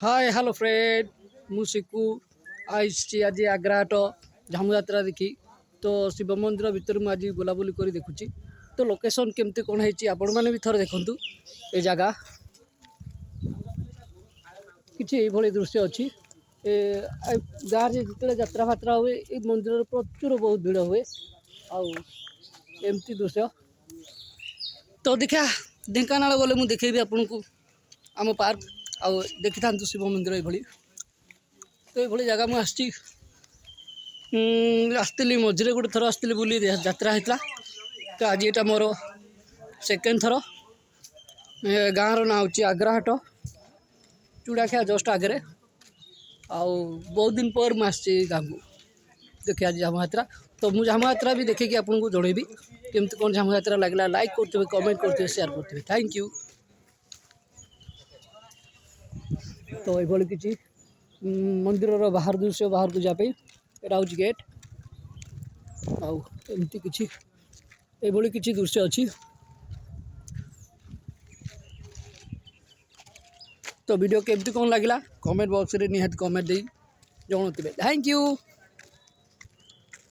Hi hello friend मुझको आई आज आग्रा हाट झामू यात्रा देखी तो शिव मंदिर भितर मुझे बुलाबुली कर देखुची तो लोकेशन केमती कौन है आपण मैंने भी थोड़े देखु ये जगह कि दृश्य अच्छी गाँव में जिते यात्रा फात्रा हुए ये मंदिर प्रचुर बहुत भिड़ हुए आमती दृश्य तो देखा ढेंकानाल गले मुझे देखेबी आपन को आम पार्क आउ देखी था शिव मंदिर ये तो ये जगह मुझे आसती मझे गोटे थर आसती बुली यात्रा होता तो आज यहाँ मोर सेकेंड थर गाँव ना हूँ आग्रा हाट चूड़ाखिया जस्ट आगे आउ बहुत दिन पर मुझे गाँव को देखिए आज झामू यात्रा तो मुझे झामू यात्रा भी देखिए आपको जनइबी केमती कौन झामू यात्रा लगला लाइक करते कमेंट करते शेयर करते थैंक यू। तो ये किसी मंदिर बाहर दृश्य बाहर को जाए यहाँ हूँ गेट आमती किसी ये किसी दृश्य अच्छी तो वीडियो केमती कौन लगला कमेंट बॉक्स रे निहाती कमेंट दे जनाते थैंक यू।